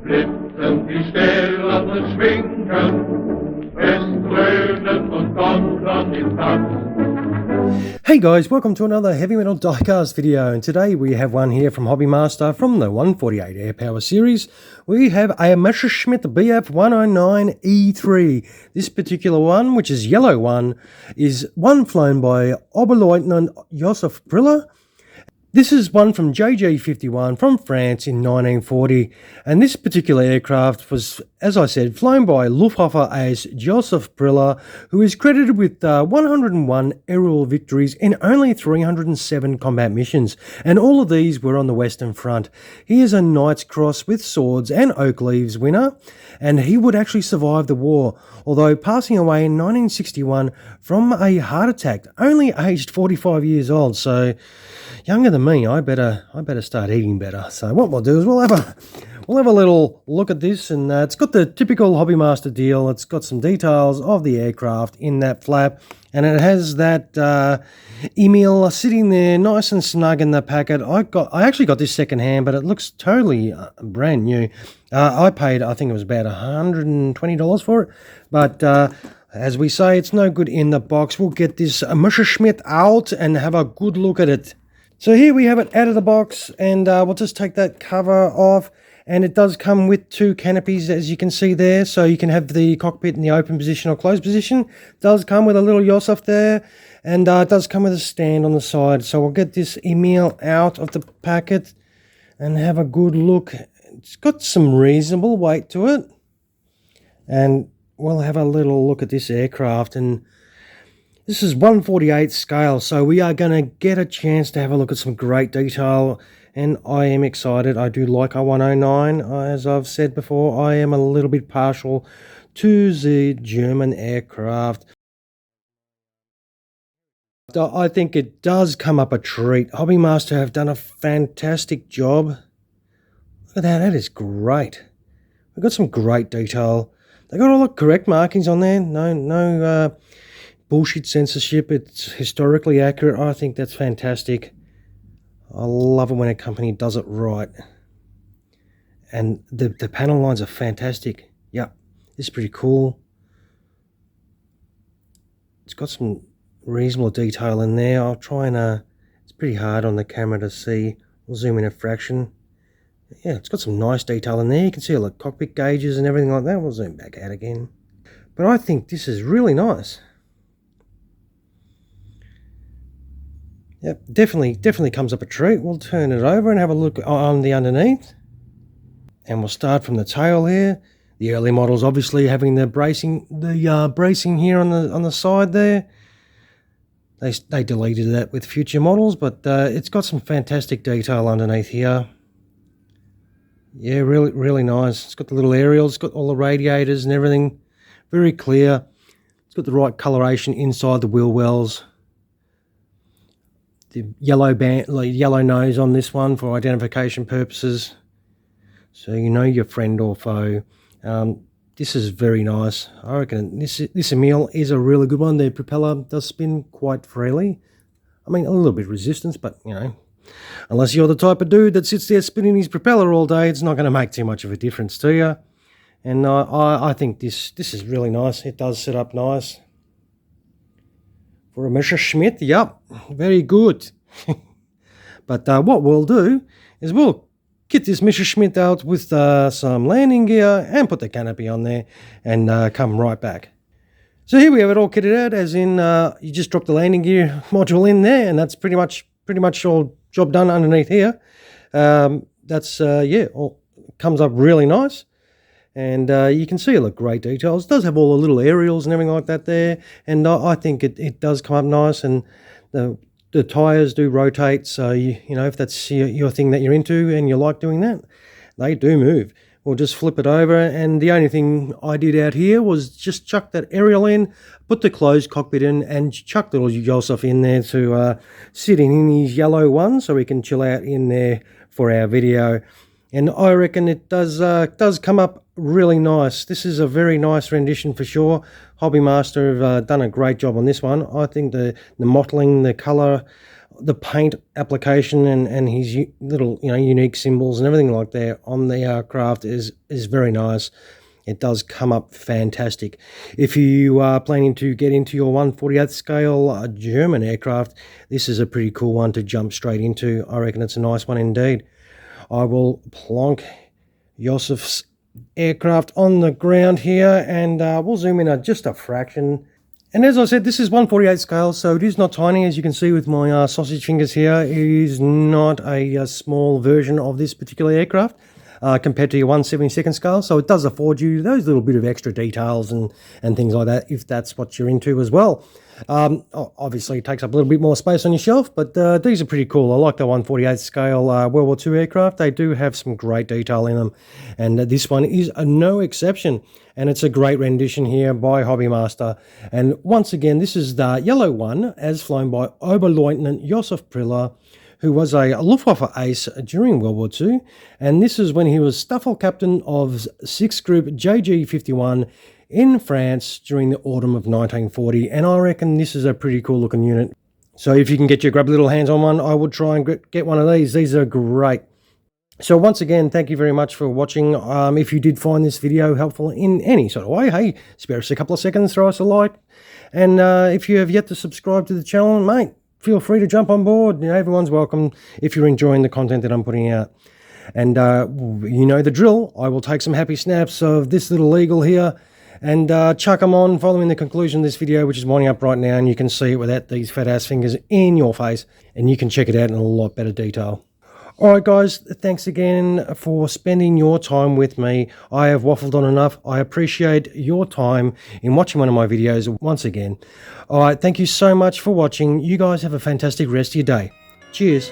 Blitzen die stählernen Schwingen, es dröhnen und donnern im Takt. Hey guys, welcome to another Heavy Metal Diecast video, and today we have one here from Hobbymaster from the 148 Air Power Series. We have a Messerschmitt Bf 109 E3. This particular one, which is yellow one, is one flown by Oberleutnant Josef Priller. This is one from JG51 from France in 1940, and this particular aircraft was, as I said, flown by Luftwaffe as Josef Priller, who is credited with 101 aerial victories in only 307 combat missions, and all of these were on the Western Front. He is a Knight's Cross with Swords and Oak Leaves winner, and he would actually survive the war, although passing away in 1961 from a heart attack, only aged 45 years old, so younger than me. I better start eating better. So what we'll do is we'll have a little look at this, and it's got the typical Hobbymaster deal. It's got some details of the aircraft in that flap, and it has that email sitting there nice and snug in the packet. I actually got this second hand, but it looks totally brand new. I paid, I think it was about $120 for it, but as we say, it's no good in the box. We'll get this Messerschmitt out and have a good look at it. So here we have it out of the box, and we'll just take that cover off, and it does come with two canopies, as you can see there, so you can have the cockpit in the open position or closed position. It does come with a little Josef there, and it does come with a stand on the side. So we'll get this email out of the packet and have a good look. It's got some reasonable weight to it, and we'll have a little look at this aircraft. And this is 1/48 scale, so we are going to get a chance to have a look at some great detail, and I am excited. I do like a 109. As I've said before, I am a little bit partial to the German aircraft. I think it does come up a treat. Hobbymaster have done a fantastic job. Look at that, that is great. We've got some great detail. They got all the correct markings on there. No bullshit censorship. It's historically accurate. I think that's fantastic. I love it when a company does it right. And the panel lines are fantastic. Yep, this is pretty cool. It's got some reasonable detail in there. I'll try and it's pretty hard on the camera to see. We'll zoom in a fraction. Yeah, it's got some nice detail in there. You can see all the cockpit gauges and everything like that. We'll zoom back out again. But I think this is really nice. Yep, definitely comes up a treat. We'll turn it over and have a look on the underneath. And we'll start from the tail here. The early models obviously having the bracing here on the side there. They deleted that with future models, but it's got some fantastic detail underneath here. Yeah, really nice. It's got the little aerials, it's got all the radiators and everything. Very clear. It's got the right coloration inside the wheel wells. The yellow nose on this one for identification purposes, so you know your friend or foe. This is very nice. I reckon this Emile is a really good one. The propeller does spin quite freely. I mean, a little bit of resistance, but you know, unless you're the type of dude that sits there spinning his propeller all day, it's not going to make too much of a difference to you. And I think this is really nice. It does set up nice. For a Messerschmitt, yep, very good. But what we'll do is we'll get this Messerschmitt out with some landing gear and put the canopy on there and come right back. So here we have it all kitted out, as in you just drop the landing gear module in there, and that's pretty much all job done underneath here. That's yeah, all comes up really nice. And you can see all the great details. It does have all the little aerials and everything like that there. And I think it does come up nice. And the tyres do rotate. So, you know, if that's your thing that you're into and you like doing that, they do move. We'll just flip it over. And the only thing I did out here was just chuck that aerial in, put the closed cockpit in, and chuck little Josef in there to sit in his yellow one so we can chill out in there for our video. And I reckon it does come up really nice. This is a very nice rendition for sure. Hobbymaster have done a great job on this one. I think the mottling, the colour the paint application and his little, unique symbols and everything like that on the aircraft is very nice. It does come up fantastic. If you are planning to get into your 1/48th scale German aircraft, this is a pretty cool one to jump straight into. I reckon it's a nice one indeed. I will plonk Josef's aircraft on the ground here, and we'll zoom in just a fraction. And as I said, this is 1/48 scale, so it is not tiny, as you can see with my sausage fingers here. It is not a small version of this particular aircraft compared to your 1/72nd scale, so it does afford you those little bit of extra details and things like that, if that's what you're into as well. Obviously it takes up a little bit more space on your shelf, but these are pretty cool. I like the 1/48 scale World War II aircraft. They do have some great detail in them, and this one is no exception, and it's a great rendition here by Hobbymaster. And once again, this is the yellow one as flown by Oberleutnant Josef Priller, who was a Luftwaffe ace during World War II, and this is when he was Staffel Captain of 6th Group JG51 in France during the autumn of 1940, and I reckon this is a pretty cool looking unit. So if you can get your grubby little hands on one, I would try and get one of these. These are great. So once again, thank you very much for watching. If you did find this video helpful in any sort of way, hey, spare us a couple of seconds, throw us a like, and if you have yet to subscribe to the channel, mate, feel free to jump on board. Everyone's welcome if you're enjoying the content that I'm putting out. And you know the drill. I will take some happy snaps of this little eagle here and chuck them on following the conclusion of this video, which is winding up right now, and you can see it without these fat ass fingers in your face, and you can check it out in a lot better detail. Alright guys, thanks again for spending your time with me. I have waffled on enough. I appreciate your time in watching one of my videos once again. Alright, thank you so much for watching. You guys have a fantastic rest of your day. Cheers.